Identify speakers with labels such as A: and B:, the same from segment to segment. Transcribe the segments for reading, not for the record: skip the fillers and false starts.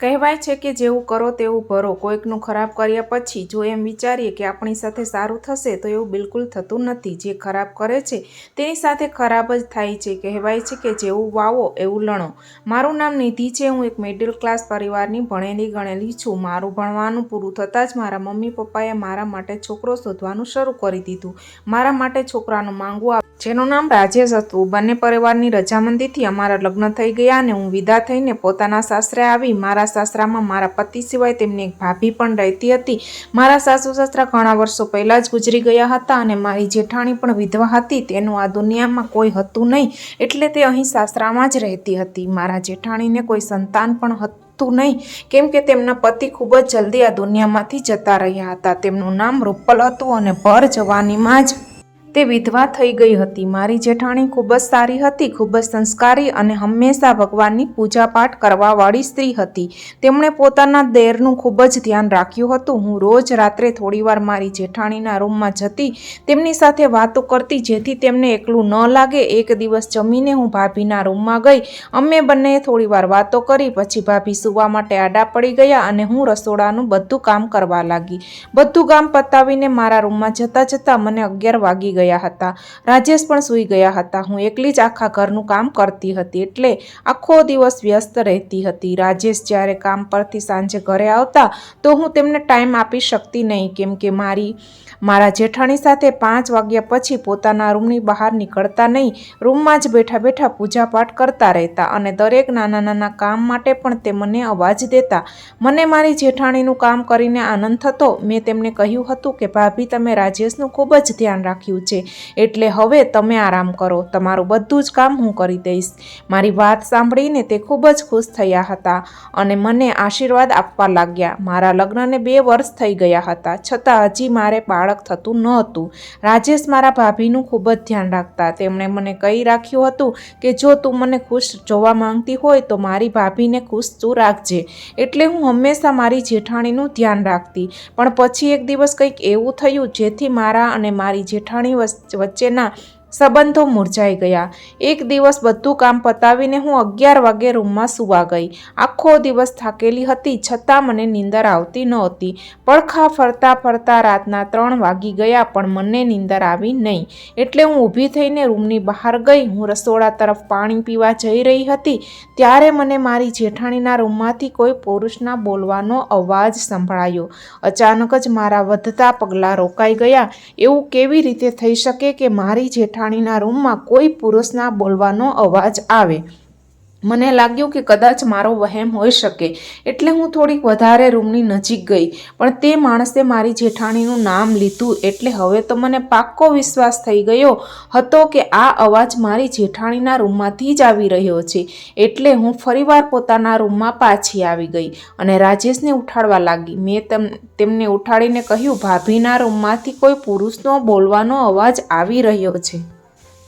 A: કહેવાય છે કે જેવું કરો તેવું ભરો। કોઈકનું ખરાબ કર્યા પછી જો એમ વિચારીએ કે આપણી સાથે સારું થશે તો એવું બિલકુલ થતું નથી। જે ખરાબ કરે છે તેની સાથે ખરાબ જ થાય છે। કહેવાય છે કે જેવું વાવો એવું લણો। મારું નામ નિધિ છે। હું એક મિડલ ક્લાસ પરિવારની ભણેલી ગણેલી છું। મારું ભણવાનું પૂરું થતાં જ મારા મમ્મી પપ્પાએ મારા માટે છોકરો શોધવાનું શરૂ કરી દીધું। મારા માટે છોકરાનું માંગવું આવ્યું જેનું નામ રાજેશ હતું। બંને પરિવારની રજામંદીથી અમારા લગ્ન થઈ ગયા અને હું વિદા થઈને પોતાના સાસરે આવી। મારા સાસરામાં મારા પતિ સિવાય તેમની એક ભાભી પણ રહેતી હતી। મારા સાસુ સસરા ઘણા વર્ષો પહેલાં જ ગુજરી ગયા હતા અને મારી જેઠાણી પણ વિધવા હતી। તેનું આ દુનિયામાં કોઈ હતું નહીં એટલે તે અહીં સાસરામાં જ રહેતી હતી। મારા જેઠાણીને કોઈ સંતાન પણ હતું નહીં કેમ કે તેમના પતિ ખૂબ જ જલ્દી આ દુનિયામાંથી જતા રહ્યા હતા। તેમનું નામ રૂપલ હતું અને ભર જવાનીમાં જ તે વિધવા થઈ ગઈ હતી। મારી જેઠાણી ખૂબ જ સારી હતી, ખૂબ જ સંસ્કારી અને હંમેશા ભગવાનની પૂજાપાઠ કરવાવાળી સ્ત્રી હતી। તેમણે પોતાના દેરનું ખૂબ જ ધ્યાન રાખ્યું હતું। હું રોજ રાત્રે થોડીવાર મારી જેઠાણીના રૂમમાં જતી, તેમની સાથે વાતો કરતી જેથી તેમને એકલું ન લાગે। એક દિવસ જમીને હું ભાભીના રૂમમાં ગઈ। અમે બંનેએ થોડીવાર વાતો કરી, પછી ભાભી સૂવા માટે આડા પડી ગયા અને હું રસોડાનું બધું કામ કરવા લાગી। બધું કામ પતાવીને મારા રૂમમાં જતાં જતાં મને 11 વાગી ગયા હતા। રાજેશ પણ સૂઈ ગયા હતા। હું એકલી જ આખા ઘરનું કામ કરતી હતી એટલે આખો દિવસ વ્યસ્ત રહેતી હતી। રાજેશ જ્યારે કામ પરથી સાંજે ઘરે આવતા તો હું તેમને ટાઈમ આપી શકતી નહીં કેમ કે મારા જેઠાણી સાથે 5 વાગ્યા પછી પોતાના રૂમની બહાર નીકળતા નહીં। રૂમમાં જ બેઠા બેઠા પૂજાપાઠ કરતા રહેતા અને દરેક નાના નાના કામ માટે પણ તે મને અવાજ દેતા। મને મારી જેઠાણીનું કામ કરીને આનંદ થતો। મેં તેમને કહ્યું હતું કે ભાભી, તમે રાજેશનું ખૂબ જ ધ્યાન રાખ્યું છે એટલે હવે તમે આરામ કરો, તમારું બધું જ કામ હું કરી દઈશ। મારી વાત સાંભળીને તે ખૂબ જ ખુશ થયા હતા અને મને આશીર્વાદ આપવા લાગ્યા। મારા લગ્નને 2 વર્ષ થઈ ગયા હતા છતાં હજી મારે બાળક થતું ન હતું। રાજેશ મારા ભાભીનું ખૂબ જ ધ્યાન રાખતા। તેમણે મને કહી રાખ્યું હતું કે જો તું મને ખુશ જોવા માંગતી હોય તો મારી ભાભીને ખુશ તું રાખજે। એટલે હું હંમેશા મારી જેઠાણીનું ધ્યાન રાખતી। પણ પછી એક દિવસ કંઈક એવું થયું જેથી મારા અને મારી જેઠાણી વચ્ચેના સંબંધો મુરઝાઈ ગયા। એક દિવસ બધું કામ પતાવીને હું 11 વાગે રૂમમાં સૂવા ગઈ। આખો દિવસ થાકેલી હતી છતાં મને નીંદર આવતી નહોતી। પડખા ફરતા ફરતા રાતના 3 વાગી ગયા પણ મને નીંદર આવી નહીં એટલે હું ઊભી થઈને રૂમની બહાર ગઈ। હું રસોડા તરફ પાણી પીવા જઈ રહી હતી ત્યારે મને મારી જેઠાણીના રૂમમાંથી કોઈ પુરુષના બોલવાનો અવાજ સંભળાયો। અચાનક જ મારા વધતા પગલાં રોકાઈ ગયા। એવું કેવી રીતે થઈ શકે કે મારી જેઠાણીના રૂમમાં કોઈ પુરુષના બોલવાનો અવાજ આવે? મને લાગ્યું કે કદાચ મારો વહેમ હોઈ શકે એટલે હું થોડીક વધારે રૂમની નજીક ગઈ પણ તે માણસે મારી જેઠાણીનું નામ લીધું એટલે હવે તો મને પાક્કો વિશ્વાસ થઈ ગયો હતો કે આ અવાજ મારી જેઠાણીના રૂમમાંથી જ આવી રહ્યો છે। એટલે હું ફરીવાર પોતાના રૂમમાં પાછી આવી ગઈ અને રાજેશને ઉઠાડવા લાગી। મેં તેમને ઉઠાડીને કહ્યું, ભાભીના રૂમમાંથી કોઈ પુરુષનો બોલવાનો અવાજ આવી રહ્યો છે।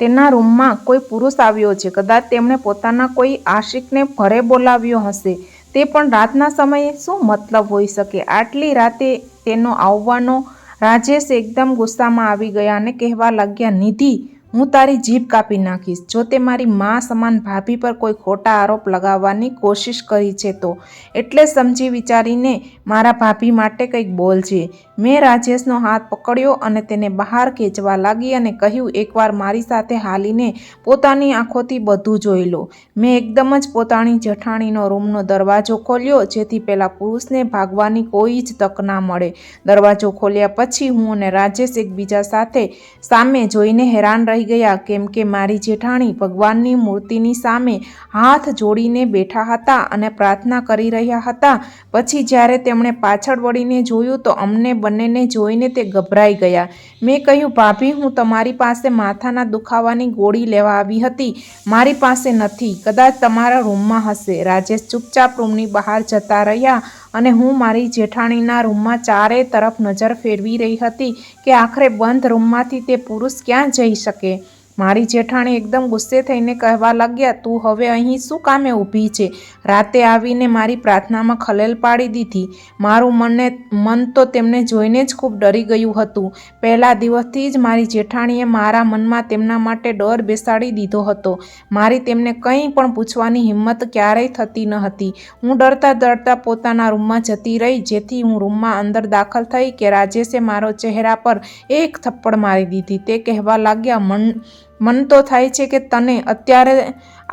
A: તેના રૂમમાં કોઈ પુરુષ આવ્યો છે। કદાચ તેમણે પોતાના કોઈ આશિકને ઘરે બોલાવ્યો હશે। તે પણ રાતના સમયે। શું મતલબ હોઈ શકે આટલી રાતે તેનો આવવાનો? રાજેશ એકદમ ગુસ્સામાં આવી ગયા અને કહેવા લાગ્યા, નિધિ, હું તારી જીભ કાપી નાખીશ જો તે મારી મા સમાન ભાભી પર કોઈ ખોટા આરોપ લગાવવાની કોશિશ કરી છે તો। એટલે સમજી વિચારીને મારા ભાભી માટે કંઈક બોલજે। મેં રાજેશનો હાથ પકડ્યો અને તેને બહાર ખેંચવા લાગી અને કહ્યું, એકવાર મારી સાથે હાલીને પોતાની આંખોથી બધું જોઈ લો। મેં એકદમ જ પોતાની જેઠાણીનો રૂમનો દરવાજો ખોલ્યો જેથી પેલા પુરુષને ભાગવાની કોઈ જ તક ના મળે। દરવાજો ખોલ્યા પછી હું અને રાજેશ એકબીજા સાથે સામે જોઈને હેરાન રહી ગયા કેમ કે મારી જેઠાણી ભગવાનની મૂર્તિની સામે હાથ જોડીને બેઠા હતા અને પ્રાર્થના કરી રહ્યા હતા। પછી જ્યારે તેમણે પાછળ વળીને જોયું તો અમને બંનેને જોઈને તે ગભરાઈ ગયા। મેં કહ્યું, ભાભી, હું તમારી પાસે માથાના દુખાવાની ગોળી લેવા આવી હતી, મારી પાસે નથી, કદાચ તમારા રૂમમાં હશે। રાજેશ ચૂપચાપ રૂમની બહાર જતા રહ્યા અને હું મારી જેઠાણીના રૂમમાં ચારે તરફ નજર ફેરવી રહી હતી કે આખરે બંધ રૂમમાંથી તે પુરુષ ક્યાં જઈ શકે। મારી જેઠાણી એકદમ ગુસ્સે થઈને કહેવા લાગ્યા, તું હવે અહીં શું કામે ઊભી છે? રાતે આવીને મારી પ્રાર્થનામાં ખલેલ પાડી દીધી. મારું મન તો તેમને જોઈને જ ખૂબ ડરી ગયું હતું. પહેલા દિવસથી જ મારી જેઠાણીએ મારા મનમાં તેમના માટે ડર બેસાડી દીધો હતો. મારી તેમને કંઈ પણ પૂછવાની હિંમત ક્યારેય થતી ન હતી. હું ડરતા પોતાના રૂમમાં જતી રહી. જેથી હું રૂમમાં અંદર દાખલ થઈ કે રાજેશે મારો ચહેરા પર એક થપ્પડ મારી દીધી. તે કહેવા લાગ્યા, મન તો થાય છે કે તને અત્યારે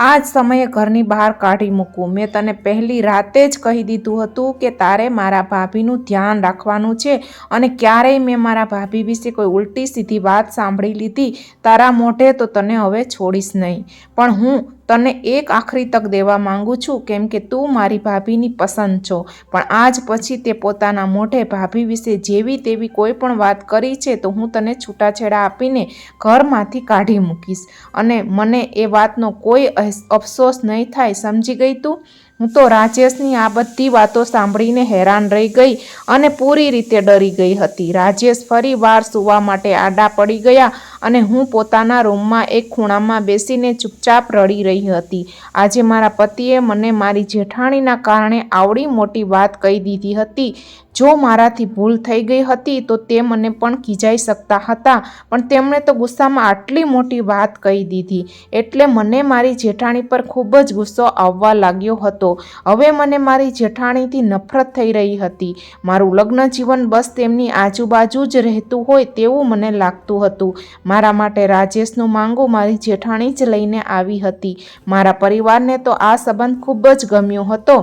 A: આ જ સમયે ઘરની બહાર કાઢી મૂકું. મેં તને પહેલી રાતે જ કહી દીધું હતું કે તારે મારા ભાભીનું ધ્યાન રાખવાનું છે અને ક્યારેય મેં મારા ભાભી વિશે કોઈ ઉલટી સીધી વાત સાંભળી લીધી તારા મોઢે તો તને હવે છોડીશ નહીં. પણ હું તને એક આખરી તક દેવા માંગુ છું, કેમ કે તું મારી ભાભીની પસંદ છો. પણ આજ પછી તે પોતાના મોઢે ભાભી વિશે જેવી તેવી કોઈ પણ વાત કરી છે તો હું તને છૂટાછેડા આપીને ઘરમાંથી કાઢી મૂકીશ અને મને એ વાતનો કોઈ અફસોસ નહીં થાય. સમજી ગઈ તું? હું તો રાજેશની આ બધી વાતો સાંભળીને હેરાન રહી ગઈ અને પૂરી રીતે ડરી ગઈ હતી. રાજેશ ફરી વાર સૂવા માટે આડા પડી ગયા અને હું પોતાના રૂમમાં એક ખૂણામાં બેસીને ચૂપચાપ રડી રહી હતી. આજે મારા પતિએ મને મારી જેઠાણીના કારણે આવડી મોટી વાત કહી દીધી હતી. જો મારાથી ભૂલ થઈ ગઈ હતી તો તે મને પણ ખીજાઈ શકતા હતા, પણ તેમણે તો ગુસ્સામાં આટલી મોટી વાત કહી દીધી. એટલે મને મારી જેઠાણી પર ખૂબ જ ગુસ્સો આવવા લાગ્યો હતો. હવે મને મારી જેઠાણીથી નફરત થઈ રહી હતી. મારું લગ્ન જીવન બસ તેમની આજુબાજુ જ રહેતું હોય તેવું મને લાગતું હતું. મારા માટે રાજેશનું માંગું મારી જેઠાણી જ લઈને આવી હતી. મારા પરિવારને તો આ સંબંધ ખૂબ જ ગમ્યો હતો,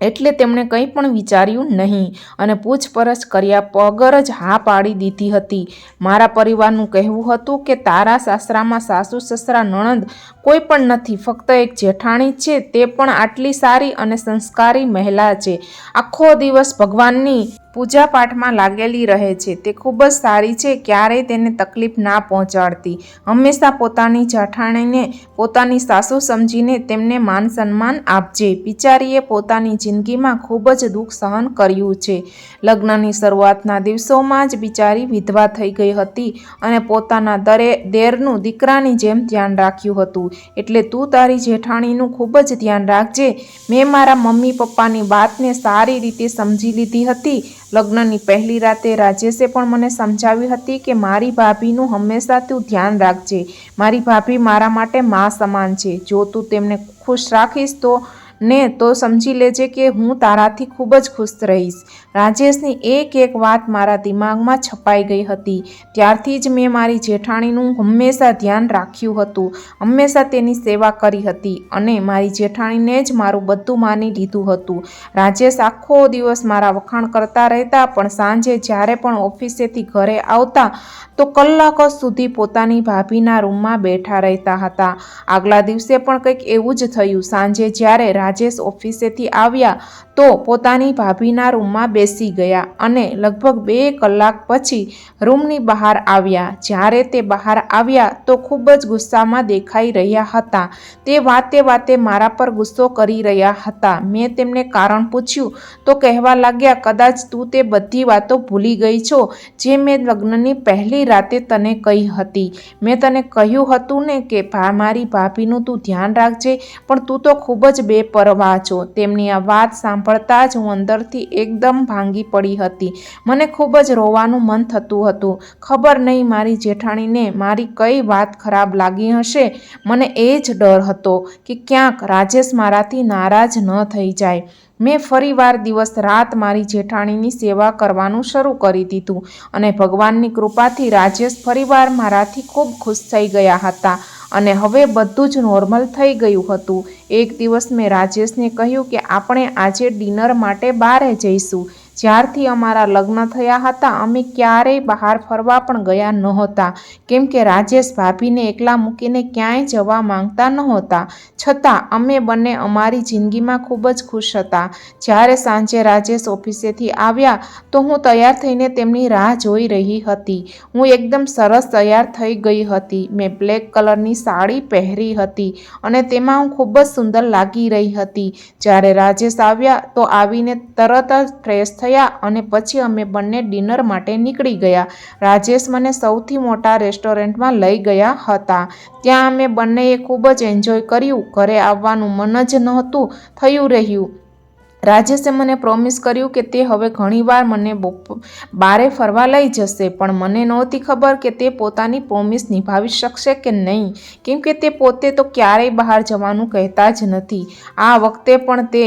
A: એટલે તેમણે કંઈ પણ વિચાર્યું નહીં અને પૂછપરછ કર્યા વગર જ હા પાડી દીધી હતી. મારા પરિવારનું કહેવું હતું કે તારા સાસરામાં સાસુ સસરા નણંદ કોઈ પણ નથી, ફક્ત એક જેઠાણી છે, તે પણ આટલી સારી અને સંસ્કારી મહિલા છે. આખો દિવસ ભગવાનની પૂજા પાઠમાં લાગેલી રહે છે. તે ખૂબ જ સારી છે, ક્યારેય તેને તકલીફ ના પહોંચાડતી. હંમેશા પોતાની જેઠાણીને પોતાની સાસુ સમજીને તેમને માન સન્માન આપજે. બિચારીએ પોતાની જિંદગીમાં ખૂબ જ દુઃખ સહન કર્યું છે. લગ્નની શરૂઆતના દિવસોમાં જ બિચારી વિધવા થઈ ગઈ હતી અને પોતાના દેરનું દીકરાની જેમ ધ્યાન રાખ્યું હતું. એટલે તું તારી જેઠાણીનું ખૂબ જ ધ્યાન રાખજે. મેં મારા મમ્મી પપ્પાની વાતને સારી રીતે સમજી લીધી હતી. લગ્નની પહેલી રાતે રાજેશે પણ મને સમજાવી હતી કે મારી ભાભીનું હંમેશા તું ધ્યાન રાખજે. મારી ભાભી મારા માટે મા સમાન છે. જો તું તેમને ખુશ રાખીશ તો સમજી લેજે કે હું તારાથી ખૂબ જ ખુશ રહીશ. રાજેશની એક વાત મારા દિમાગમાં છપાઈ ગઈ હતી. ત્યારથી જ મેં મારી જેઠાણીનું હંમેશા ધ્યાન રાખ્યું હતું, હંમેશા તેની સેવા કરી હતી અને મારી જેઠાણીને જ મારું બધું માની લીધું હતું. રાજેશ આખો દિવસ મારા વખાણ કરતા રહેતા, પણ સાંજે જ્યારે પણ ઓફિસેથી ઘરે આવતા તો કલાકો સુધી પોતાની ભાભીના રૂમમાં બેઠા રહેતા હતા. આગલા દિવસે પણ કંઈક એવું જ થયું. સાંજે જ્યારે રાજેશ ઓફિસેથી આવ્યા તો પોતાની ભાભીના રૂમમાં બેસી ગયા અને લગભગ 2 કલાક પછી રૂમની બહાર આવ્યા. જ્યારે તે બહાર આવ્યા તો ખૂબ જ ગુસ્સામાં દેખાઈ રહ્યા હતા. તે વાતે મારા પર ગુસ્સો કરી રહ્યા હતા. મેં તેમને કારણ પૂછ્યું તો કહેવા લાગ્યા, કદાચ તું તે બધી વાતો ભૂલી ગઈ છો જે મેં લગ્નની પહેલી રાતે તને કહી હતી. મેં તને કહ્યું હતું ને કે મારી ભાભીનું તું ધ્યાન રાખજે, પણ તું તો ખૂબ જ બેપરવાહ છો. તેમની આ વાત સાંભળતા જ હું અંદરથી એકદમ ભાંગી પડી હતી. મને ખૂબ જ રોવાનું મન થતું હતું. ખબર નહીં મારી જેઠાણીને મારી કઈ વાત ખરાબ લાગી હશે. મને એ જ ડર હતો કે ક્યાંક રાજેશ મારાથી નારાજ ન થઈ જાય. મેં ફરીવાર દિવસ રાત મારી જેઠાણીની સેવા કરવાનું શરૂ કરી દીધું અને ભગવાનની કૃપાથી રાજેશ ફરીવાર મારાથી ખૂબ ખુશ થઈ ગયા હતા અને હવે બધું જ નોર્મલ થઈ ગયું હતું. એક દિવસ મેં રાજેશને કહ્યું કે આપણે આજે ડિનર માટે બહાર જઈશું. જ્યારથી અમારા લગ્ન થયા હતા અમે ક્યારેય બહાર ફરવા પણ ગયા નહોતા, કેમ કે રાજેશ ભાભીને એકલા મૂકીને ક્યાંય જવા માંગતા નહોતા. છતાં અમે બંને અમારી જિંદગીમાં ખૂબ જ ખુશ હતા. જ્યારે સાંજે રાજેશ ઓફિસેથી આવ્યા તો હું તૈયાર થઈને તેમની રાહ જોઈ રહી હતી. હું એકદમ સરસ તૈયાર થઈ ગઈ હતી. મેં બ્લેક કલરની સાડી પહેરી હતી અને તેમાં હું ખૂબ જ સુંદર લાગી રહી હતી. જ્યારે રાજેશ આવ્યા તો આવીને તરત જ ફ્રેશ થયા અને પછી અમે બંને ડિનર માટે નીકળી ગયા. રાજેશ મને સૌથી મોટા રેસ્ટોરન્ટમાં લઈ ગયા હતા. ત્યાં અમે બંનેએ ખૂબ જ એન્જોય કર્યું. ઘરે આવવાનું મન જ નહોતું થયું રહ્યું. રાજેશે મને પ્રોમિસ કર્યું કે તે હવે ઘણીવાર મને બારે ફરવા લઈ જશે, પણ મને નહોતી ખબર કે તે પોતાની પ્રોમિસ નિભાવી શકશે કે નહીં, કેમ કે તે પોતે તો ક્યારેય બહાર જવાનું કહેતા જ નથી. આ વખતે પણ તે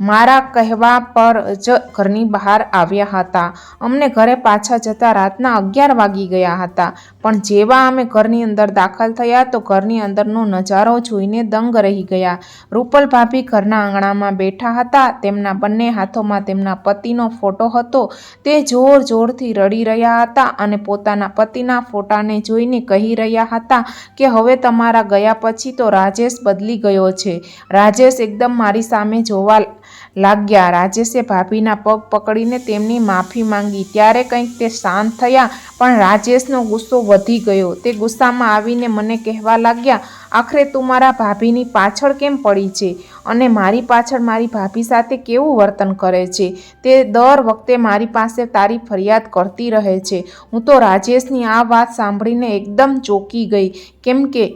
A: મારા કહેવા પર જ ઘરની બહાર આવ્યા હતા. અમને ઘરે પાછા જતાં રાતના 11 વાગી ગયા હતા, પણ જેવા અમે ઘરની અંદર દાખલ થયા તો ઘરની અંદરનો નજારો જોઈને દંગ રહી ગયા. રૂપલ ભાભી ઘરના આંગણામાં બેઠા હતા. તેમના બંને હાથોમાં તેમના પતિનો ફોટો હતો. તે જોર જોરથી રડી રહ્યા હતા અને પોતાના પતિના ફોટાને જોઈને કહી રહ્યા હતા કે હવે તમારા ગયા પછી તો રાજેશ બદલી ગયો છે. રાજેશ એકદમ મારી સામે જોવા લાગ્યા. રાજેશે ભાભીના પગ પકડીને તેમની માફી માંગી. ત્યારે કંઈક તે શાંત થયા, પણ રાજેશનો ગુસ્સો વધી ગયો. તે ગુસ્સામાં આવીને મને કહેવા લાગ્યા, આખરે તું મારા ભાભીની પાછળ કેમ પડી છે અને મારી પાછળ મારી ભાભી સાથે કેવું વર્તન કરે છે? તે દર વખતે મારી પાસે તારી ફરિયાદ કરતી રહે છે. હું તો રાજેશની આ વાત સાંભળીને એકદમ ચોંકી ગઈ, કેમ કે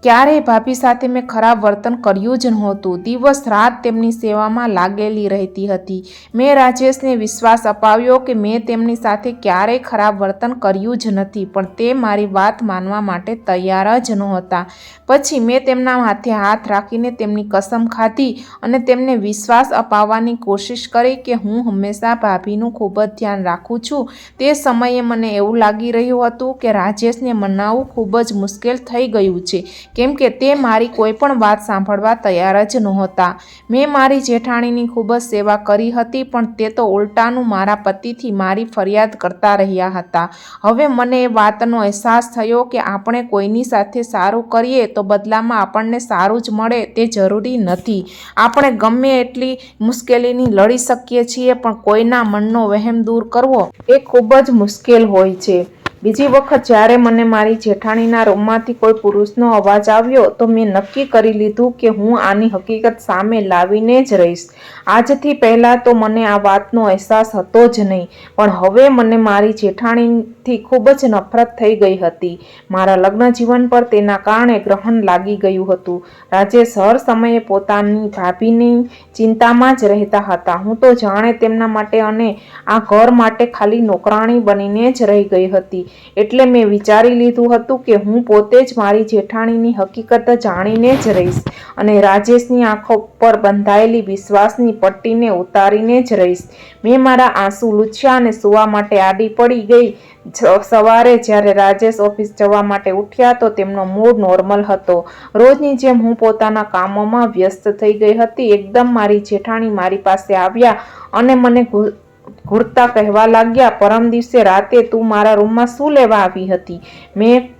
A: ક્યારેય ભાભી સાથે મેં ખરાબ વર્તન કર્યું જ નહોતું. દિવસ રાત તેમની સેવામાં લાગેલી રહેતી હતી. મેં રાજેશને વિશ્વાસ અપાવ્યો કે મેં તેમની સાથે ક્યારેય ખરાબ વર્તન કર્યું જ નથી, પણ તે મારી વાત માનવા માટે તૈયાર જ નહોતા. પછી મેં તેમના માથે હાથ રાખીને તેમની કસમ ખાધી અને તેમને વિશ્વાસ અપાવવાની કોશિશ કરી કે હું હંમેશા ભાભીનું ખૂબ જ ધ્યાન રાખું છું. તે સમયે મને એવું લાગી રહ્યું હતું કે રાજેશને મનાવવું ખૂબ જ મુશ્કેલ થઈ ગયું છે, કેમ કે તે મારી કોઈ પણ વાત સાંભળવા તૈયાર જ નહોતા. મેં મારી જેઠાણીની ખૂબ જ સેવા કરી હતી, પણ તે તો ઉલટાનું મારા પતિથી મારી ફરિયાદ કરતા રહ્યા હતા. હવે મને એ વાતનો અહેસાસ થયો કે આપણે કોઈની સાથે સારું કરીએ તો બદલામાં આપણને સારું જ મળે તે જરૂરી નથી. આપણે ગમે એટલી મુશ્કેલીની લડી શકીએ છીએ, પણ કોઈના મનનો વહેમ દૂર કરવો એ ખૂબ જ મુશ્કેલ હોય છે. બીજી વખત જ્યારે મને મારી જેઠાણીના રૂમમાંથી કોઈ પુરુષનો અવાજ આવ્યો તો મેં નક્કી કરી લીધું કે હું આની હકીકત સામે લાવીને જ રહીશ. આજથી પહેલાં તો મને આ વાતનો અહેસાસ હતો જ નહીં, પણ હવે મને મારી જેઠાણીથી ખૂબ જ નફરત થઈ ગઈ હતી. મારા લગ્ન જીવન પર તેના કારણે ગ્રહણ લાગી ગયું હતું. રાજેશ હર સમયે પોતાની ભાભીની ચિંતામાં જ રહેતા હતા. હું તો જાણે તેમના માટે અને આ ઘર માટે ખાલી નોકરાણી બનીને જ રહી ગઈ હતી. એટલે મેં વિચારી લીધું હતું કે હું પોતે જ મારી જેઠાણીની હકીકત જાણીને જ રહીશ અને રાજેશની આંખો પર બંધાયેલી વિશ્વાસની પટ્ટીને ઉતારીને જ રહીશ. મેં મારા આંસુ લૂછ્યા અને સૂવા માટે આડી પડી ગઈ. સવારે જ્યારે રાજેશ ઓફિસ જવા માટે ઉઠ્યા તો તેમનો મૂડ નોર્મલ હતો. રોજની જેમ હું પોતાના કામોમાં વ્યસ્ત થઈ ગઈ હતી. એકદમ મારી જેઠાણી મારી પાસે આવ્યા અને મને ઘૂરતા કહેવા લાગ્યા, પરમ દિવસે રાતે તું મારા રૂમમાં શું લેવા આવી હતી? મેં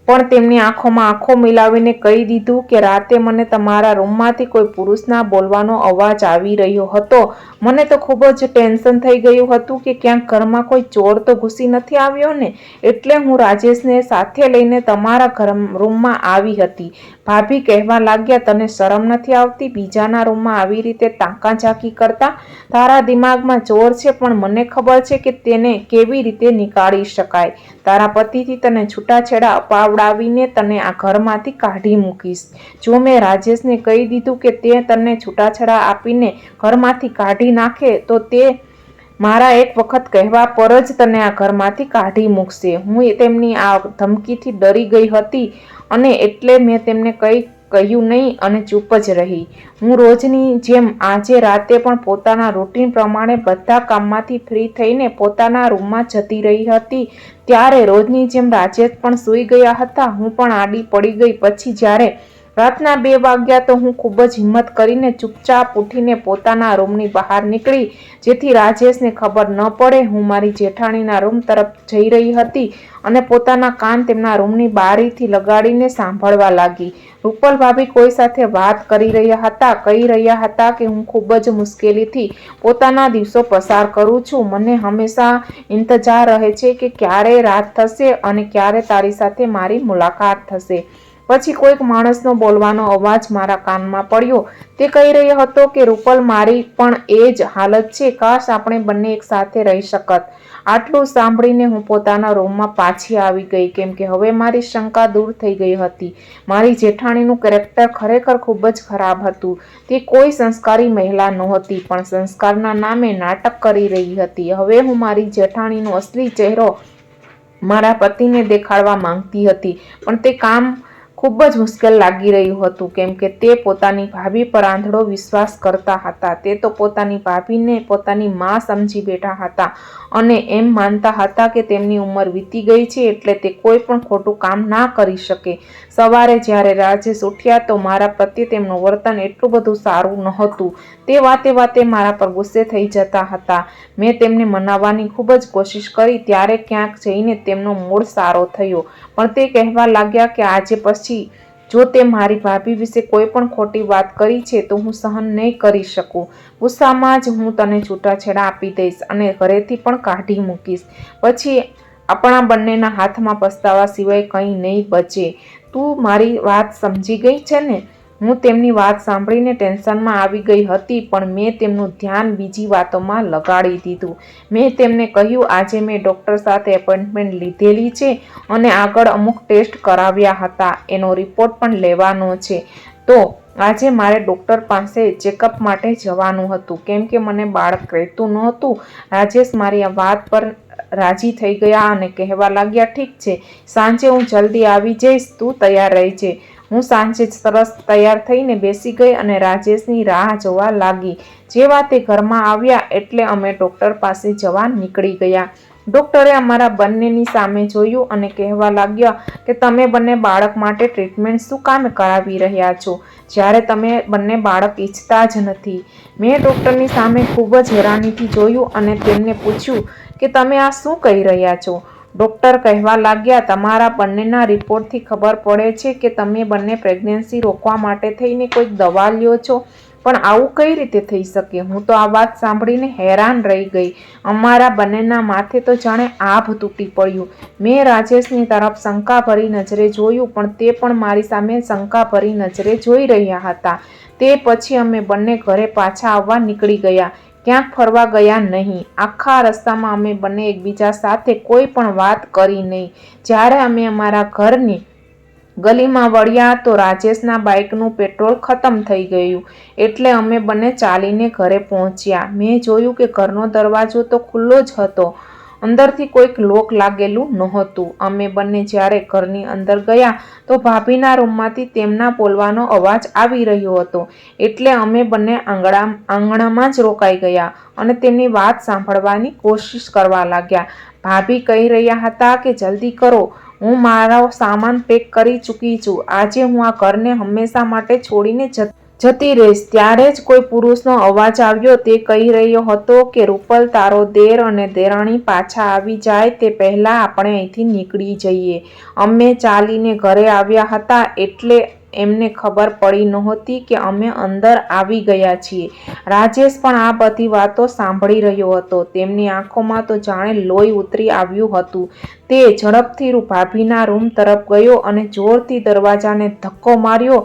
A: પણ તેમની આંખોમાં આંખો મિલાવીને કહી દીધું કે રાતે મને તમારા રૂમમાંથી કોઈ પુરુષના બોલવાનો અવાજ આવી રહ્યો હતો. મને તો ખૂબ જ ટેન્શન થઈ ગયું હતું કે ક્યાંક ઘરમાં કોઈ ચોર તો ઘૂસી નથી આવ્યો ને, એટલે હું રાજેશને સાથે લઈને તમારા રૂમમાં આવી હતી. ભાભી કહેવા લાગ્યા, તને શરમ નથી આવતી બીજાના રૂમમાં આવી રીતે ટાંકાઝાંકી કરતા? તારા દિમાગમાં ચોર છે, પણ મને ખબર છે કે તેને કેવી રીતે નીકાળી શકાય. તારા પતિથી તને છૂટાછેડા અપાવડાવીને તને આ ઘરમાંથી કાઢી મૂકીશ. જો મેં રાજેશને કહી દીધું કે તે તને છૂટાછેડા આપીને ઘરમાંથી કાઢી નાખે તો તે મારા એક વખત કહેવા પર જ તને આ ઘરમાંથી કાઢી મૂકશે. હું તેમની આ ધમકીથી ડરી ગઈ હતી અને એટલે મેં તેમને કહ્યું નહીં અને ચૂપ જ રહી. હું રોજની જેમ આજે રાતે પણ પોતાના રૂટીન પ્રમાણે બધા કામમાંથી ફ્રી થઈને પોતાના રૂમમાં જતી રહી હતી. ત્યારે રોજની જેમ રાજેશ પણ સૂઈ ગયા હતા. હું પણ આડી પડી ગઈ. પછી જ્યારે રાતના 2 વાગ્યા તો હું ખૂબ જ હિંમત કરીને ચૂપચાપ ઉઠીને પોતાના રૂમની બહાર નીકળી, જેથી રાજેશને ખબર ન પડે. હું મારી જેઠાણીના રૂમ તરફ જઈ રહી હતી અને પોતાના કાન તેમના રૂમની બારીથી લગાડીને સાંભળવા લાગી. રૂપલ ભાભી કોઈ સાથે વાત કરી રહ્યા હતા. કહી રહ્યા હતા કે હું ખૂબ જ મુશ્કેલીથી પોતાના દિવસો પસાર કરું છું. મને હંમેશા ઇંતજાર રહે છે કે ક્યારે રાત થશે અને ક્યારે તારી સાથે મારી મુલાકાત થશે. પછી કોઈક માણસનો બોલવાનો અવાજ મારા કાનમાં પડ્યો. તે કહી રહ્યો હતો કે રૂપલ, મારી પણ એ જ હાલત છે. કાશ આપણે બંને એક સાથે રહી શકત. આટલું સાંભળીને હું પોતાના રૂમમાં પાછી આવી ગઈ, કેમ કે હવે મારી શંકા દૂર થઈ ગઈ હતી. મારી જેઠાણીનું કેરેક્ટર ખરેખર ખૂબ જ ખરાબ હતું. તે કોઈ સંસ્કારી મહિલા નહોતી, પણ સંસ્કારના નામે નાટક કરી રહી હતી. હવે હું મારી જેઠાણીનો અસલી ચહેરો મારા પતિને દેખાડવા માંગતી હતી, પણ તે કામ ખૂબ જ મુશ્કેલ લાગી રહ્યું હતું, કેમ કે તે પોતાની ભાભી પર આંધળો વિશ્વાસ કરતા હતા. તે તો પોતાની ભાભીને પોતાની માં સમજી બેઠા હતા અને એમ માનતા હતા કે તેમની ઉંમર વીતી ગઈ છે એટલે તે કોઈ પણ ખોટું કામ ના કરી શકે. સવારે જ્યારે રાજેશ ઉઠ્યા તો મારા પ્રત્યે તેમનું વર્તન એટલું બધું સારું નહોતું. તે વાતે વાતે મારા પર ગુસ્સે થઈ જતા હતા. મેં તેમને મનાવવાની ખૂબ જ કોશિશ કરી. ત્યારે ક્યાંક જઈને તેમનો મૂડ સારો થયો, પણ તે કહેવા લાગ્યા કે આજે પછી જો તે મારી ભાભી વિશે કોઈ પણ ખોટી વાત કરી છે તો હું સહન નહીં કરી શકું. ગુસ્સામાં જ હું તને છૂટાછેડા આપી દઈશ અને ઘરેથી પણ કાઢી મૂકીશ. પછી આપણા બંનેના હાથમાં પસ્તાવા સિવાય કંઈ નહીં બચે. તું મારી વાત સમજી ગઈ છે ને? હું તેમની વાત સાંભળીને ટેન્શનમાં આવી ગઈ હતી, પણ મેં તેમનું ધ્યાન બીજી વાતોમાં લગાડી દીધું. મેં તેમને કહ્યું, આજે મેં ડૉક્ટર સાથે એપોઇન્ટમેન્ટ લીધેલી છે અને આગળ અમુક ટેસ્ટ કરાવ્યા હતા. એનો રિપોર્ટ પણ લેવાનો છે. તો આજે મારે ડૉક્ટર પાસે ચેકઅપ માટે જવાનું હતું, કેમ કે મને બાળક રહેતું નહોતું. રાજેશ મારી આ વાત પર રાજી થઈ ગયા અને કહેવા લાગ્યા, ઠીક છે, સાંજે હું જલ્દી આવી જઈશ, તું તૈયાર રહેજે. હું સાંજે સરસ તૈયાર થઈને બેસી ગઈ અને રાજેશની રાહ જોવા લાગી. જેવા તે ઘરમાં આવ્યા એટલે અમે ડૉક્ટર પાસે જવા નીકળી ગયા. ડૉક્ટરે અમારા બંનેની સામે જોયું અને કહેવા લાગ્યા કે તમે બંને બાળક માટે ટ્રીટમેન્ટ શું કામ કરાવી રહ્યા છો, જ્યારે તમે બંને બાળક ઈચ્છતા જ નથી. મેં ડૉક્ટરની સામે ખૂબ જ હેરાનીથી જોયું અને તેમને પૂછ્યું કે તમે આ શું કહી રહ્યા છો? ડૉક્ટર કહેવા લાગ્યા, તમારા બંનેના રિપોર્ટથી ખબર પડે છે કે તમે બંને પ્રેગ્નન્સી રોકવા માટે થઈને કોઈક દવા લ્યો છો, પણ આવું કઈ રીતે થઈ શકે? હું તો આ વાત સાંભળીને હેરાન રહી ગઈ. અમારા બંનેના માથે તો જાણે આભ તૂટી પડ્યું. મેં રાજેશની તરફ શંકાભરી નજરે જોયું, પણ તે પણ મારી સામે શંકાભરી નજરે જોઈ રહ્યા હતા. તે પછી અમે બંને ઘરે પાછા આવવા નીકળી ગયા. ક્યાંક ફરવા ગયા નહીં. આખા રસ્તામાં અમે બંને એકબીજા સાથે કોઈ પણ વાત કરી નહીં. જ્યારે અમે અમારા ઘરની ગલીમાં વળ્યા તો રાજેશના બાઇકનું પેટ્રોલ ખતમ થઈ ગયું, એટલે અમે બંને ચાલીને ઘરે પહોંચ્યા. મેં જોયું કે ઘરનો દરવાજો તો ખુલ્લો જ હતો, અંદરથી કોઈક લોક લાગેલું નહોતું. અમે બંને જ્યારે ઘરની અંદર ગયા તો ભાભીના રૂમમાંથી તેમના બોલવાનો અવાજ આવી રહ્યો હતો, એટલે અમે બંને આંગણામાં જ રોકાઈ ગયા અને તેમની વાત સાંભળવાની કોશિશ કરવા લાગ્યા. ભાભી કહી રહ્યા હતા કે જલ્દી કરો, હું મારો સામાન પેક કરી ચૂકી છું. આજે હું આ ઘરને હંમેશા માટે છોડીને જતી રહીશ. ત્યારે જ કોઈ પુરુષનો અવાજ આવ્યો. તે કહી રહ્યો હતો કે રૂપલ, તારો દેર અને દેરાણી પાછા આવી જાય તે પહેલાં આપણે અહીંથી નીકળી જઈએ. અમે ચાલીને ઘરે આવ્યા હતા એટલે એમને ખબર પડી નહોતી કે અમે અંદર આવી ગયા છીએ. રાજેશ પણ આ બધી વાતો સાંભળી રહ્યો હતો. તેમની આંખોમાં તો જાણે લોહી ઉતરી આવ્યું હતું. તે ઝડપથી ભાભીના રૂમ તરફ ગયો અને જોરથી દરવાજાને ધક્કો માર્યો.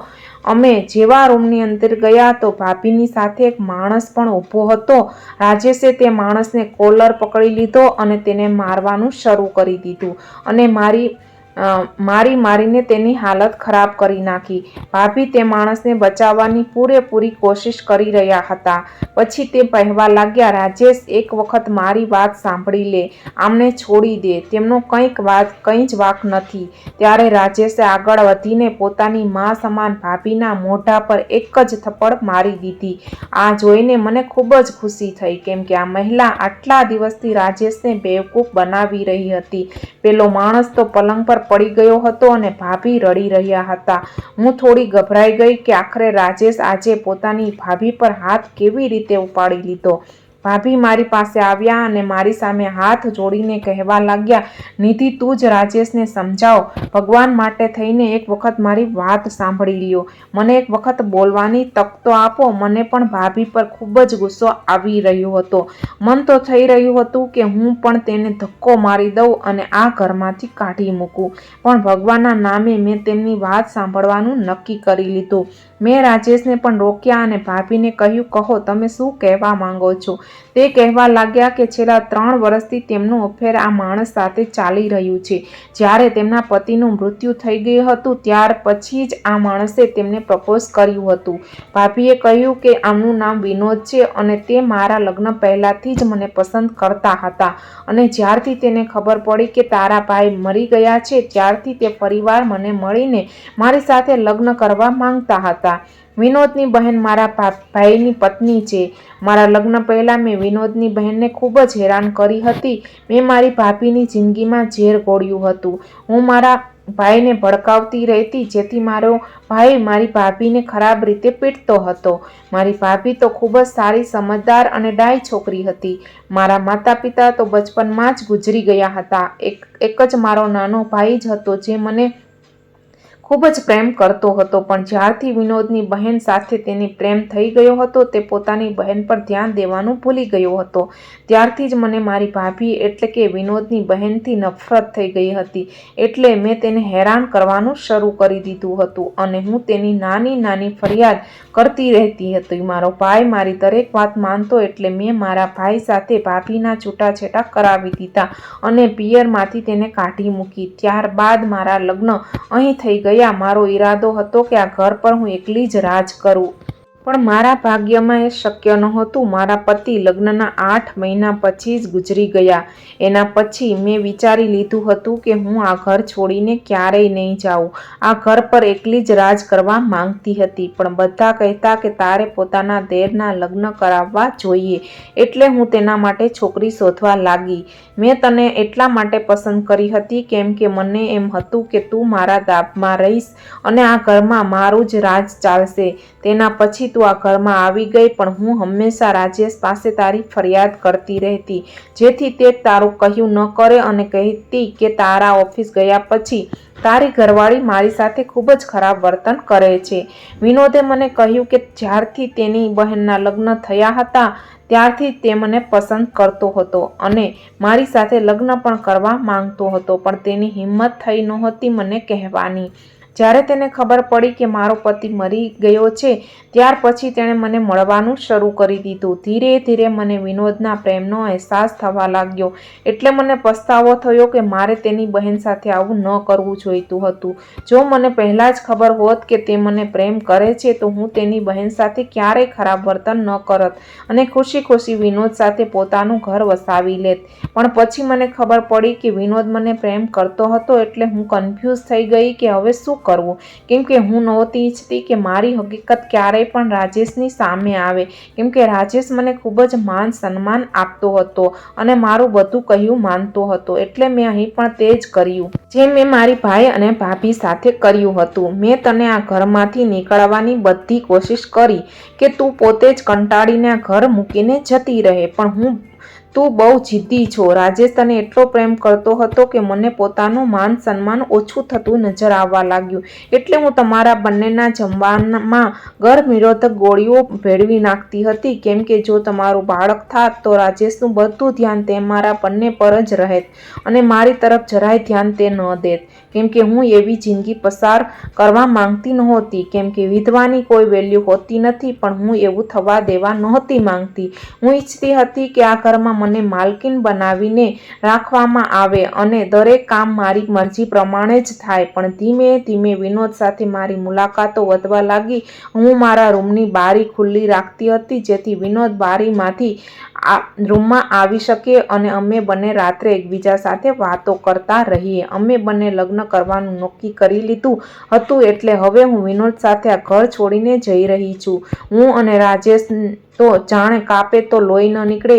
A: અમે જેવા રૂમની અંદર ગયા તો ભાભીની સાથે એક માણસ પણ ઊભો હતો. રાજેશે તે માણસને કોલર પકડી લીધો અને તેને મારવાનું શરૂ કરી દીધું અને મારીને તેની હાલત ખરાબ કરી નાખી. ભાભી તે માણસને બચાવવાની પૂરેપૂરી કોશિશ કરી રહ્યા હતા. પછી તે કહેવા લાગ્યા, રાજેશ, એક વખત મારી વાત સાંભળી લે, આમને છોડી દે, તેમનો કંઈ જ વાંક નથી. ત્યારે રાજેશે આગળ વધીને પોતાની મા સમાન ભાભીના મોઢા પર એક જ થપ્પડ મારી દીધી. આ જોઈને મને ખૂબ જ ખુશી થઈ, કેમ કે આ મહિલા આટલા દિવસથી રાજેશને બેવકૂફ બનાવી રહી હતી. પેલો માણસ તો પલંગ પર પડી ગયો હતો અને ભાભી રડી રહ્યા હતા. હું થોડી ગભરાઈ ગઈ કે આખરે રાજેશ આજે પોતાની ભાભી પર હાથ કેવી રીતે ઉપાડી લીધો. ભાભી મારી પાસે આવ્યા અને મારી સામે હાથ જોડીને કહેવા લાગ્યા, નિધિ તું જ રાજેશને સમજાવ. ભગવાન માટે થઈને એક વખત મારી વાત સાંભળી લ્યો. મને એક વખત બોલવાની તક તો આપો. મને પણ ભાભી પર ખૂબ જ ગુસ્સો આવી રહ્યો હતો. મન તો થઈ રહ્યું હતું કે હું પણ તેને ધક્કો મારી દઉં અને આ ઘરમાંથી કાઢી મૂકું, પણ ભગવાનના નામે મેં તેમની વાત સાંભળવાનું નક્કી કરી લીધું. મેં રાજેશને પણ રોક્યા અને ભાભીને કહ્યું, કહો તમે શું કહેવા માંગો છો? તે કહેવા લાગ્યા કે છેલ્લા 3 વર્ષથી તેમનું અફેર આ માણસ સાથે ચાલી રહ્યું છે. જ્યારે તેમના પતિનું મૃત્યુ થઈ ગયું હતું ત્યાર પછી જ આ માણસે તેમને પ્રપોઝ કર્યું હતું. ભાભીએ કહ્યું કે આમનું નામ વિનોદ છે અને તે મારા લગ્ન પહેલાથી જ મને પસંદ કરતા હતા અને જ્યારથી તેને ખબર પડી કે તારા ભાઈ મરી ગયા છે ત્યારથી તે પરિવાર મને મળીને મારી સાથે લગ્ન કરવા માંગતા હતા. વિનોદની બહેન મારા ભાઈની પત્ની છે. મારા લગ્ન પહેલાં મેં વિનોદની બહેનને ખૂબ જ હેરાન કરી હતી. મેં મારી ભાભીની જિંદગીમાં ઝેર ઘોળ્યું હતું. હું મારા ભાઈને ભડકાવતી રહેતી જેથી મારો ભાઈ મારી ભાભીને ખરાબ રીતે પીટતો હતો. મારી ભાભી તો ખૂબ જ સારી, સમજદાર અને ડાય છોકરી હતી. મારા માતા પિતા તો બચપનમાં જ ગુજરી ગયા હતા. એક જ મારો નાનો ભાઈ જ હતો જે મને ખૂબ જ પ્રેમ કરતો હતો, પણ જ્યારથી વિનોદની બહેન સાથે તેને પ્રેમ થઈ ગયો હતો તે પોતાની બહેન પર ધ્યાન દેવાનું ભૂલી ગયો હતો. ત્યારથી જ મને મારી ભાભી એટલે કે વિનોદની બહેનથી નફરત થઈ ગઈ હતી. એટલે મેં તેને હેરાન કરવાનું શરૂ કરી દીધું હતું અને હું તેની નાની નાની ફરિયાદ કરતી રહેતી હતી. મારો ભાઈ મારી દરેક વાત માનતો એટલે મેં મારા ભાઈ સાથે ભાભીના છૂટાછેડા કરાવી દીધા અને પિયરમાંથી તેને કાઢી મૂકી. ત્યારબાદ મારા લગ્ન અહીં થઈ ગયા. મારો ઈરાદો હતો કે આ ઘર પર હું એકલી જ રાજ કરું, પણ મારા ભાગ્યમાં એ શક્ય નહોતું. મારા પતિ લગ્નના 8 મહિના પછી જ ગુજરી ગયા. એના પછી મેં વિચારી લીધું હતું કે હું આ ઘર છોડીને ક્યારેય નહીં જાઉં. આ ઘર પર એકલી જ રાજ કરવા માંગતી હતી, પણ બધા કહેતા કે તારે પોતાના દેરના લગ્ન કરાવવા જોઈએ. એટલે હું તેના માટે છોકરી શોધવા લાગી. મેં તને એટલા માટે પસંદ કરી હતી કેમ કે મને એમ હતું કે તું મારા દાબમાં રહીશ અને આ ઘરમાં મારું જ રાજ ચાલશે. તેના પછી તું આ ઘરમાં આવી ગઈ, પણ હું હંમેશા રાજેશ પાસે તારી ફરિયાદ કરતી રહેતી જેથી તે તારું કહ્યું ન કરે અને કહેતી કે તારા ઓફિસ ગયા પછી તારી ઘરવાળી મારી સાથે ખૂબ જ ખરાબ વર્તન કરે છે. વિનોદે મને કહ્યું કે જ્યારથી તેની બહેનના લગ્ન થયા હતા ત્યારથી તે મને પસંદ કરતો હતો અને મારી સાથે લગ્ન પણ કરવા માંગતો હતો, પણ તેની હિંમત થઈ નહોતી મને કહેવાની. જ્યારે તેને ખબર પડી કે મારો પતિ મરી ગયો છે ત્યાર પછી તેણે મને મળવાનું શરૂ કરી દીધું. ધીરે ધીરે મને વિનોદના પ્રેમનો અહેસાસ થવા લાગ્યો. એટલે મને પસ્તાવો થયો કે મારે તેની બહેન સાથે આવું ન કરવું જોઈતું હતું. જો મને પહેલાં જ ખબર હોત કે તે મને પ્રેમ કરે છે તો હું તેની બહેન સાથે ક્યારેય ખરાબ વર્તન ન કરત અને ખુશી ખુશી વિનોદ સાથે પોતાનું ઘર વસાવી લેત. પણ પછી મને ખબર પડી કે વિનોદ મને પ્રેમ કરતો હતો એટલે હું કન્ફ્યુઝ થઈ ગઈ કે હવે શું કરવું, કેમ કે હું નહોતી ઈચ્છતી કે મારી હકીકત ક્યારેય પણ રાજેશની સામે આવે, કેમ કે રાજેશ મને ખૂબ જ માન સન્માન આપતો હતો અને મારું બધું કહ્યું માનતો હતો. એટલે મેં અહીં પણ તે જ કર્યું જે મેં મારી ભાઈ અને ભાભી સાથે કર્યું હતું. મેં તને આ ઘરમાંથી નીકળવાની બધી કોશિશ કરી કે તું પોતે જ કંટાળીને આ ઘર મૂકીને જતી રહે, પણ તું બહુ જિદ્દી છો. રાજેશ તને એટલો પ્રેમ કરતો હતો કે મને પોતાનું માન સન્માન ઓછું થતું નજર આવવા લાગ્યું. એટલે હું તમારા બંનેના જમવામાં ગર્ભનિરોધક ગોળીઓ ભેળવી નાખતી હતી, કેમ કે જો તમારું બાળક થાત તો રાજેશનું બધું ધ્યાન તમારા બંને પર જ રહેત અને મારી તરફ જરાય ધ્યાન તે ન દેત, કેમ કે હું એવી જિંદગી પસાર કરવા માંગતી નહોતી. કેમ કે વિધવાની કોઈ વેલ્યુ હોતી નથી, પણ હું એવું થવા દેવા નહોતી માંગતી. હું ઈચ્છતી હતી કે આ ઘરમાં મને માલકીન બનાવીને રાખવામાં આવે અને દરેક કામ મારી મરજી પ્રમાણે જ થાય. પણ ધીમે ધીમે વિનોદ સાથે મારી મુલાકાતો વધવા લાગી. હું મારા રૂમની બારી ખુલ્લી રાખતી હતી જેથી વિનોદ બારીમાંથી રૂમમાં આવી શકે અને અમે બંને રાત્રે એકબીજા સાથે વાતો કરતા રહીએ. અમે બંને લગ્ન કરવાનું નક્કી કરી લીધું હતું એટલે હવે હું વિનોદ સાથે આ ઘર છોડીને જઈ રહી છું. હું અને રાજેશ તો જાણે કાપે તો લોહી ન નીકળે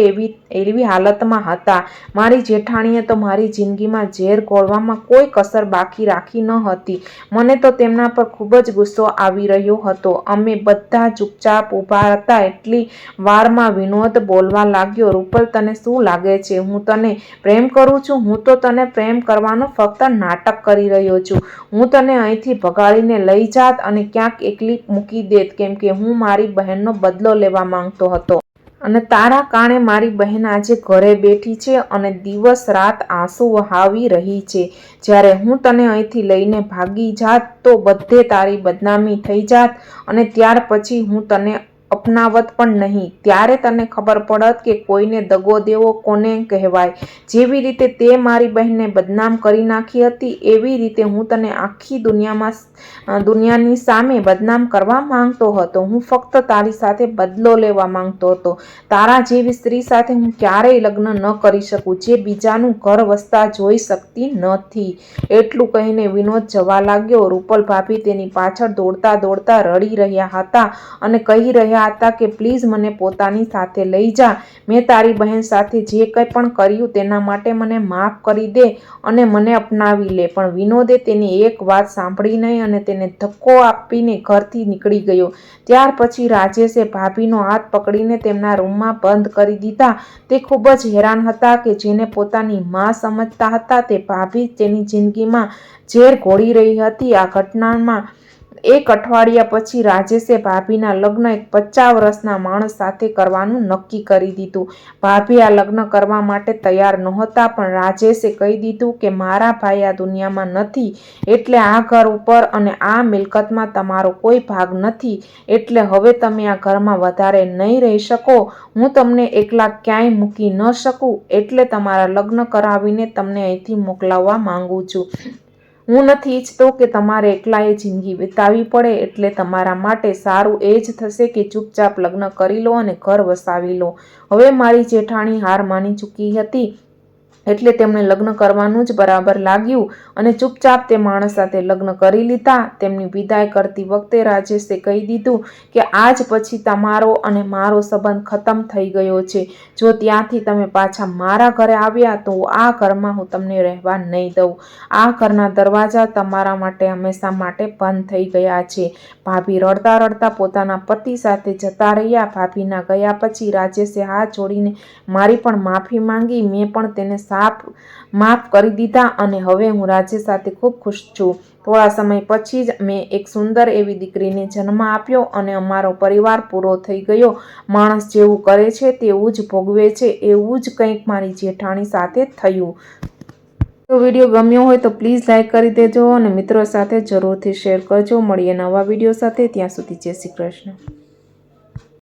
A: એવી હાલતમાં હતા. મારી જેઠાણીએ તો મારી જિંદગીમાં ઝેર ઘોળવામાં કોઈ કસર બાકી રાખી ન હતી. મને તો તેમના પર ખૂબ જ ગુસ્સો આવી રહ્યો હતો. અમે બધા ચૂપચાપ ઊભા હતા. એટલી વારમાં વિનોદ બોલવા લાગ્યો, રૂપલ, તને શું લાગે છે હું તને પ્રેમ કરું છું? હું તો તને પ્રેમ કરવાનું ફક્ત નાટક કરી રહ્યો છું. હું તને અહીંથી ભગાડીને લઈ જાત અને ક્યાંક એકલી મૂકી દેત, કેમ કે હું મારી બહેનનો બદલો લેવા માંગતો હતો. અને તારા કારણે મારી બહેન આજે ઘરે બેઠી છે અને દિવસ રાત આંસુ વહાવી રહી છે. જ્યારે હું તને અહીંથી લઈને ભાગી જાત તો બધે તારી બદનામી થઈ જાત અને ત્યાર પછી હું તને અપનાવત પણ નહીં. ત્યારે તને ખબર પડત કે કોઈને દગો દેવો કોને કહેવાય. જેવી રીતે તે મારી બહેનને બદનામ કરી નાખી હતી, એવી રીતે હું તને આખી દુનિયાની સામે બદનામ કરવા માંગતો હતો. હું ફક્ત તારી સાથે બદલો લેવા માંગતો હતો. તારા જેવી સ્ત્રી સાથે હું ક્યારેય લગ્ન ન કરી શકું, જે બીજાનું ઘર વસતા જોઈ શકતી નથી. એટલું કહીને વિનોદ જવા લાગ્યો. રૂપલ ભાભી તેની પાછળ દોડતા દોડતા રડી રહ્યા હતા અને કહી રહ્યા હતા કે પ્લીઝ મને પોતાની સાથે લઈ જા. મેં તારી બહેન સાથે જે કંઈ પણ કર્યું તેના માટે મને માફ કરી દે અને મને અપનાવી લે. પણ વિનોદે તેની એક વાત સાંભળી નહીં અને તેને ધક્કો આપીને ઘરથી નીકળી ગયો. ત્યાર પછી રાજેશે ભાભીનો હાથ પકડીને તેમના રૂમમાં બંધ કરી દીધા. તે ખૂબ જ હેરાન હતા કે જેને પોતાની માં સમજતા હતા તે ભાભી તેની જિંદગીમાં ઝેર ઘોળી રહી હતી. આ ઘટનામાં એક અઠવાડિયા પછી રાજેશે ભાભીના લગ્ન એક 50 વર્ષના માણસ સાથે કરવાનું નક્કી કરી દીધું. ભાભી આ લગ્ન કરવા માટે તૈયાર નહોતા, પણ રાજેશે કહી દીધું કે મારા ભાઈ આ દુનિયામાં નથી, એટલે આ ઘર ઉપર અને આ મિલકતમાં તમારો કોઈ ભાગ નથી. એટલે હવે તમે આ ઘરમાં વધારે નહીં રહી શકો. હું તમને એકલા ક્યાંય મૂકી ન શકું, એટલે તમારા લગ્ન કરાવીને તમને અહીંથી મોકલાવવા માંગુ છું. હું નથી ઈચ્છતો કે તમારે એકલાએ જિંદગી વિતાવવી પડે, એટલે તમારા માટે સારું એ જ થશે કે ચૂપચાપ લગ્ન કરી લો અને ઘર વસાવી લો. હવે મારી જેઠાણી હાર માની ચૂકી હતી, એટલે તેમણે લગ્ન કરવાનું જ બરાબર લાગ્યું અને ચૂપચાપ તે માણસ સાથે લગ્ન કરી લીધા. તેમની વિદાય કરતી વખતે રાજેશે કહી દીધું કે આજ પછી તમારો અને મારો સંબંધ ખતમ થઈ ગયો છે. જો ત્યાંથી તમે પાછા મારા ઘરે આવ્યા તો આ ઘરમાં હું તમને રહેવા નહીં દઉં. આ ઘરના દરવાજા તમારા માટે હંમેશા માટે બંધ થઈ ગયા છે. ભાભી રડતા રડતા પોતાના પતિ સાથે જતા રહ્યા. ભાભીના ગયા પછી રાજેશે હાથ જોડીને મારી પણ માફી માંગી. મેં પણ તેને માફ કરી દીધા અને હવે હું રાજેશ સાથે ખૂબ ખુશ છું. થોડા સમય પછી જ મેં એક સુંદર એવી દીકરીને જન્મ આપ્યો અને અમારો પરિવાર પૂરો થઈ ગયો. માણસ જેવું કરે છે તેવું જ ભોગવે છે, એવું જ કંઈક મારી જેઠાણી સાથે થયું. તો વિડીયો ગમ્યો હોય તો પ્લીઝ લાઈક કરી દેજો અને મિત્રો સાથે જરૂરથી શેર કરજો. મળીએ નવા વિડીયો સાથે. ત્યાં સુધી જય શ્રી કૃષ્ણ.